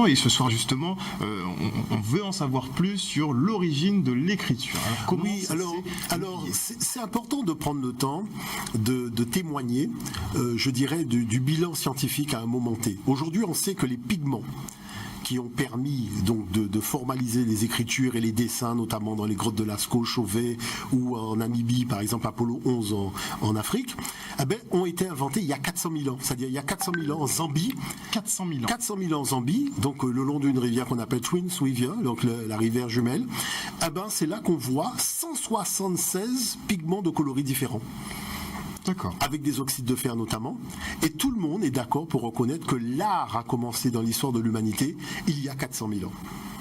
Et ce soir justement, on veut en savoir plus sur l'origine de l'écriture. Alors c'est important de prendre le temps de témoigner, je dirais, du bilan scientifique à un moment T. Aujourd'hui, on sait que les pigments qui ont permis donc de formaliser les écritures et les dessins, notamment dans les grottes de Lascaux, Chauvet ou en Namibie, par exemple Apollo 11 en Afrique, ont été inventés il y a 400 000 ans. C'est-à-dire il y a 400 000 ans en Zambie. 400 000 ans. 400 000 ans en Zambie, donc le long d'une rivière qu'on appelle Twin River, donc la rivière jumelle. C'est là qu'on voit 176 pigments de coloris différents. D'accord. Avec des oxydes de fer notamment, et tout le monde est d'accord pour reconnaître que l'art a commencé dans l'histoire de l'humanité il y a 400 000 ans.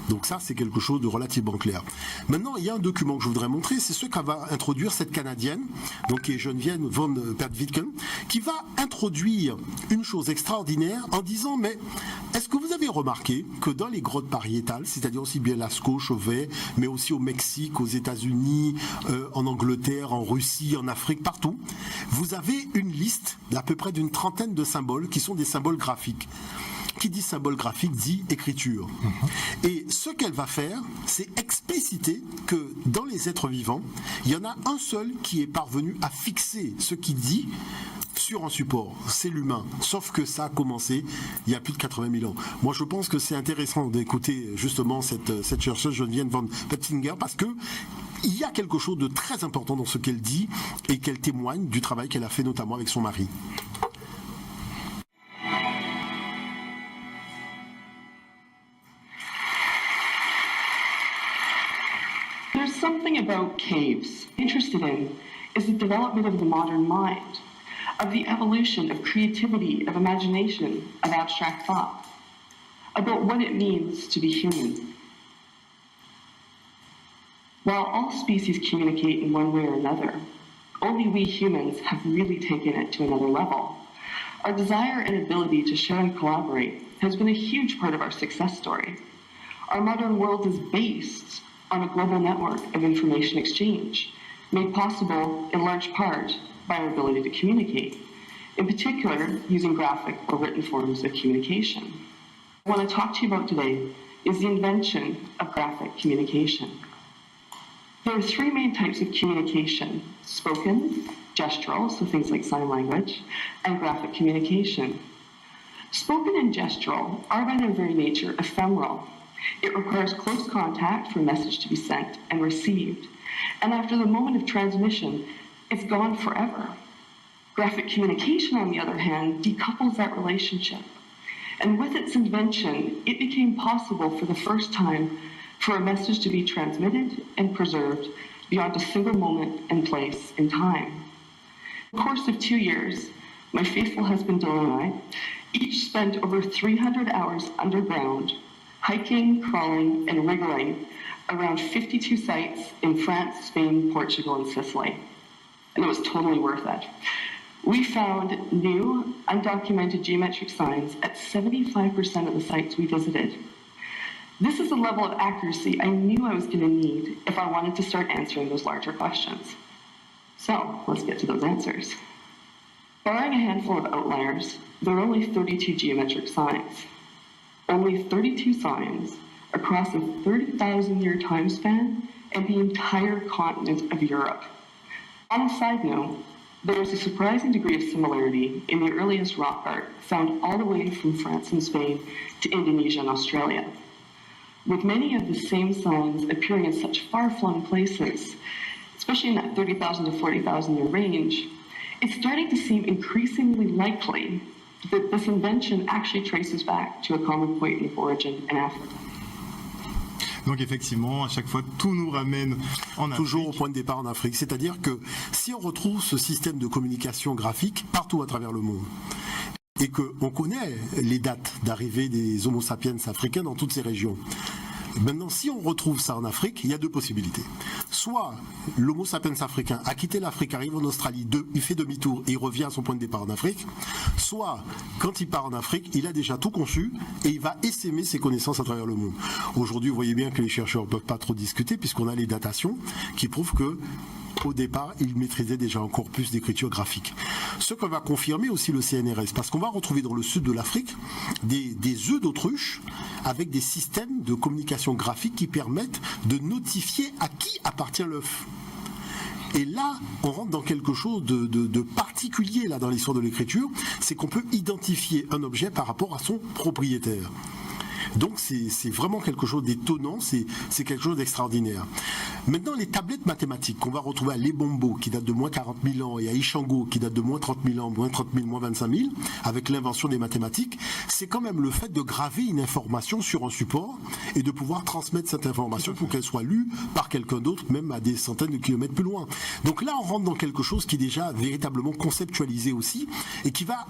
Donc ça, c'est quelque chose de relativement clair. Maintenant, il y a un document que je voudrais montrer, c'est ce qu'a va introduire cette Canadienne, donc qui est Geneviève von Pertwitken, qui va introduire une chose extraordinaire en disant, mais est-ce que vous avez remarqué que dans les grottes pariétales, c'est-à-dire aussi bien Lascaux, Chauvet, mais aussi au Mexique, aux États-Unis, en Angleterre, en Russie, en Afrique, partout, vous avez une liste d'à peu près d'une trentaine de symboles qui sont des symboles graphiques. Qui dit symbole graphique dit écriture. Et ce qu'elle va faire, c'est expliciter que dans les êtres vivants, il y en a un seul qui est parvenu à fixer ce qu'il dit sur un support, c'est l'humain. Sauf que ça a commencé il y a plus de 80 000 ans. Moi, je pense que c'est intéressant d'écouter justement cette chercheuse Geneviève von Pettinger parce que il y a quelque chose de très important dans ce qu'elle dit et qu'elle témoigne du travail qu'elle a fait notamment avec son mari. There's something about caves I'm interested in is the development of the modern mind, of the evolution of creativity, of imagination, of abstract thought, about what it means to be human. While all species communicate in one way or another, only we humans have really taken it to another level. Our desire and ability to share and collaborate has been a huge part of our success story. Our modern world is based on a global network of information exchange, made possible in large part by our ability to communicate, in particular using graphic or written forms of communication. What I want to talk to you about today is the invention of graphic communication. There are three main types of communication: spoken, gestural, so things like sign language, and graphic communication. Spoken and gestural are by their very nature ephemeral. It requires close contact for a message to be sent and received, and after the moment of transmission, it's gone forever. Graphic communication, on the other hand, decouples that relationship. And with its invention, it became possible for the first time for a message to be transmitted and preserved beyond a single moment and place in time. In the course of 2 years, my faithful husband Dylan and I each spent over 300 hours underground, hiking, crawling, and wriggling around 52 sites in France, Spain, Portugal, and Sicily. And it was totally worth it. We found new, undocumented geometric signs at 75% of the sites we visited. This is the level of accuracy I knew I was going to need if I wanted to start answering those larger questions. So, let's get to those answers. Barring a handful of outliers, there are only 32 geometric signs. Only 32 signs across a 30,000-year time span and the entire continent of Europe. On a side note, there is a surprising degree of similarity in the earliest rock art found all the way from France and Spain to Indonesia and Australia. With many of the same signs appearing in such far-flung places, especially in that 30,000 to 40,000 year range, it's starting to seem increasingly likely that this invention actually traces back to a common point of origin in Africa. Donc effectivement, à chaque fois, tout nous ramène en Afrique. Toujours au point de départ en Afrique. C'est-à-dire que si on retrouve ce système de communication graphique partout à travers le monde, et qu'on connaît les dates d'arrivée des Homo sapiens africains dans toutes ces régions, maintenant, si on retrouve ça en Afrique, il y a deux possibilités. Soit l'Homo sapiens africain a quitté l'Afrique, arrive en Australie, il fait demi-tour et il revient à son point de départ en Afrique. Soit, quand il part en Afrique, il a déjà tout conçu et il va essaimer ses connaissances à travers le monde. Aujourd'hui, vous voyez bien que les chercheurs ne peuvent pas trop discuter puisqu'on a les datations qui prouvent que au départ, il maîtrisait déjà un corpus d'écriture graphique. Ce que va confirmer aussi le CNRS, parce qu'on va retrouver dans le sud de l'Afrique des œufs d'autruche avec des systèmes de communication graphique qui permettent de notifier à qui appartient l'œuf. Et là, on rentre dans quelque chose de particulier là, dans l'histoire de l'écriture, c'est qu'on peut identifier un objet par rapport à son propriétaire. Donc c'est vraiment quelque chose d'étonnant, c'est quelque chose d'extraordinaire. Maintenant, les tablettes mathématiques qu'on va retrouver à Lebombo, qui date de moins 40 000 ans, et à Ishango, qui date de moins 30 000 ans, moins 30 000, moins 25 000, avec l'invention des mathématiques, c'est quand même le fait de graver une information sur un support et de pouvoir transmettre cette information pour qu'elle soit lue par quelqu'un d'autre, même à des centaines de kilomètres plus loin. Donc là, on rentre dans quelque chose qui est déjà véritablement conceptualisé aussi, et qui va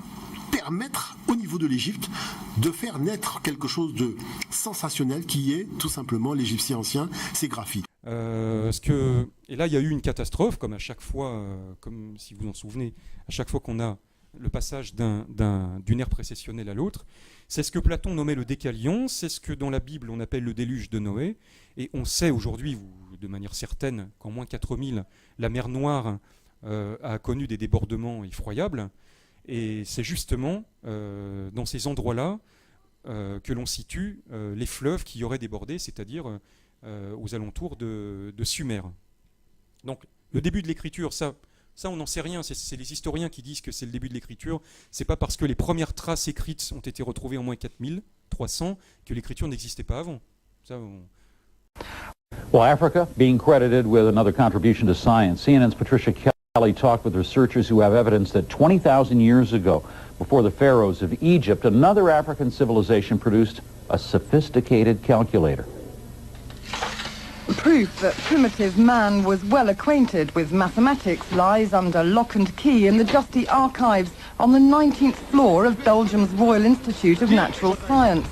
permettre au niveau de l'Égypte de faire naître quelque chose de sensationnel qui est tout simplement l'Égyptien ancien, ses graphies. Et là, il y a eu une catastrophe, comme à chaque fois, comme si vous en souvenez, à chaque fois qu'on a le passage d'une ère précessionnelle à l'autre. C'est ce que Platon nommait le décalion, c'est ce que dans la Bible on appelle le déluge de Noé. Et on sait aujourd'hui, de manière certaine, qu'en moins 4000, la mer Noire a connu des débordements effroyables. Et c'est justement dans ces endroits-là que l'on situe les fleuves qui y auraient débordé, c'est-à-dire aux alentours de Sumer. Donc le début de l'écriture, ça on n'en sait rien, c'est les historiens qui disent que c'est le début de l'écriture. C'est pas parce que les premières traces écrites ont été retrouvées en moins 4300 que l'écriture n'existait pas avant. Well, Africa being credited with another contribution to science. CNN's Patricia Kelly talked with researchers who have evidence that 20,000 years ago, before the pharaohs of Egypt, another African civilization produced a sophisticated calculator. Proof that primitive man was well acquainted with mathematics lies under lock and key in the dusty archives on the 19th floor of Belgium's Royal Institute of Natural Science.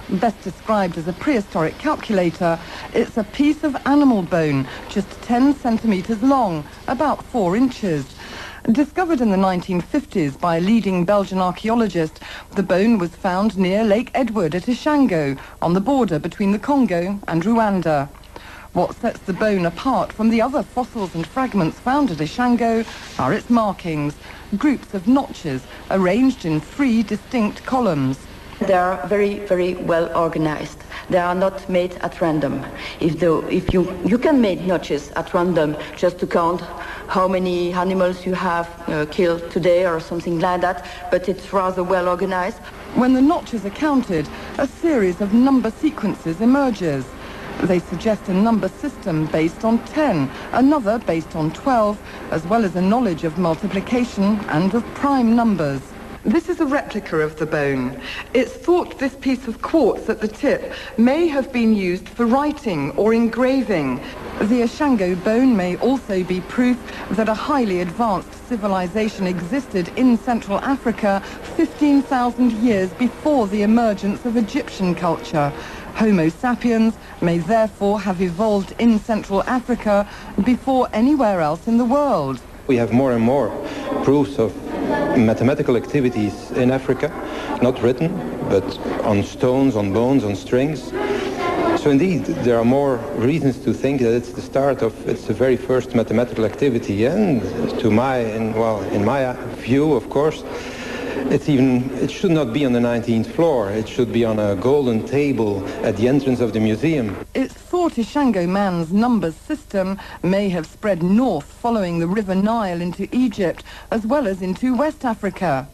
Best described as a prehistoric calculator, it's a piece of animal bone, just 10 centimetres long, about 4 inches. Discovered in the 1950s by a leading Belgian archaeologist, the bone was found near Lake Edward at Ishango, on the border between the Congo and Rwanda. What sets the bone apart from the other fossils and fragments found at Ishango are its markings, groups of notches arranged in 3 distinct columns. They are very, very well organized. They are not made at random. If you can make notches at random just to count how many animals you have killed today or something like that, but it's rather well organized. When the notches are counted, a series of number sequences emerges. They suggest a number system based on 10, another based on 12, as well as a knowledge of multiplication and of prime numbers. This is a replica of the bone. It's thought this piece of quartz at the tip may have been used for writing or engraving. The Ishango bone may also be proof that a highly advanced civilization existed in Central Africa 15,000 years before the emergence of Egyptian culture. Homo sapiens may therefore have evolved in Central Africa before anywhere else in the world. We have more and more proofs of mathematical activities in Africa, not written, but on stones, on bones, on strings. So indeed, there are more reasons to think that it's the very first mathematical activity. And in my view, of course, it should not be on the 19th floor. It should be on a golden table at the entrance of the museum. It's thought Ishango man's numbers system may have spread north following the River Nile into Egypt, as well as into West Africa.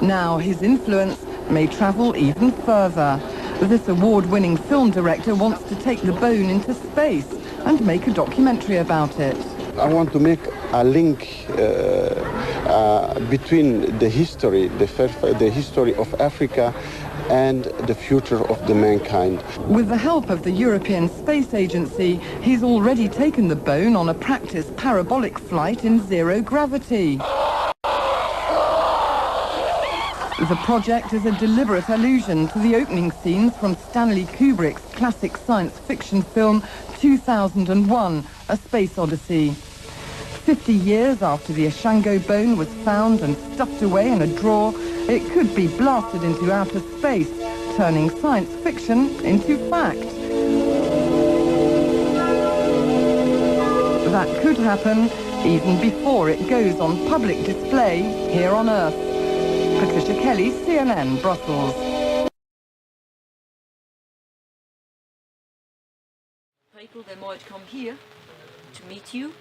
Now his influence may travel even further. This award-winning film director wants to take the bone into space and make a documentary about it. I want to make a link between the history of Africa and the future of the mankind. With the help of the European Space Agency, he's already taken the bone on a practice parabolic flight in zero gravity. The project is a deliberate allusion to the opening scenes from Stanley Kubrick's classic science fiction film 2001, A Space Odyssey. 50 years after the Ishango bone was found and stuffed away in a drawer, it could be blasted into outer space, turning science fiction into fact. That could happen even before it goes on public display here on Earth. Patricia Kelly, CNN, Brussels. People, they might come here to meet you,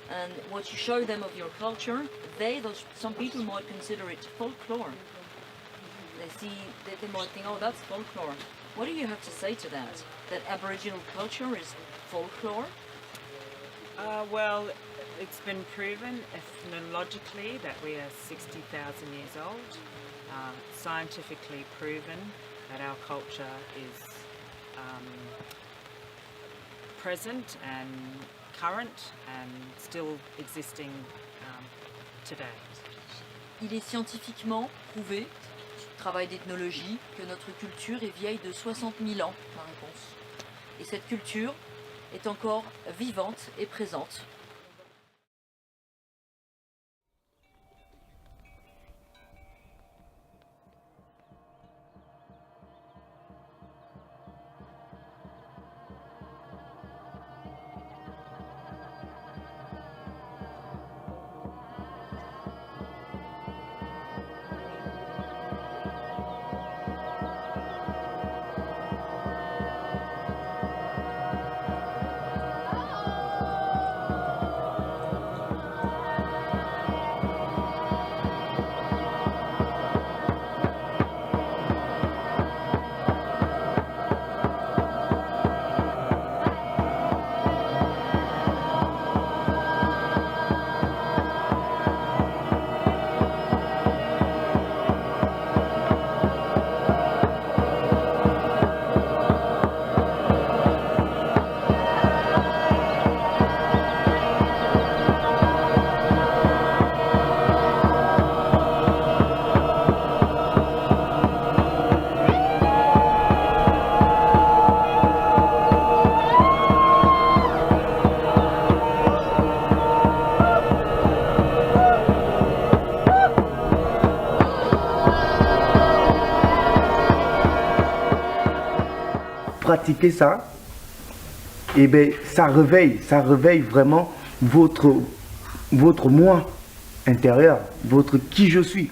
and what you show them of your culture, some people might consider it folklore. They might think, oh, that's folklore. What do you have to say to that? That Aboriginal culture is folklore? Well, it's been proven ethnologically that we are 60,000 years old. Scientifically proven that our culture is present and current and still existing today. Il est scientifiquement prouvé, travail d'ethnologie, que notre culture est vieille de 60 000 ans, ma réponse. Et cette culture est encore vivante et présente. Pratiquer ça, et ben ça réveille vraiment votre moi intérieur, votre qui je suis.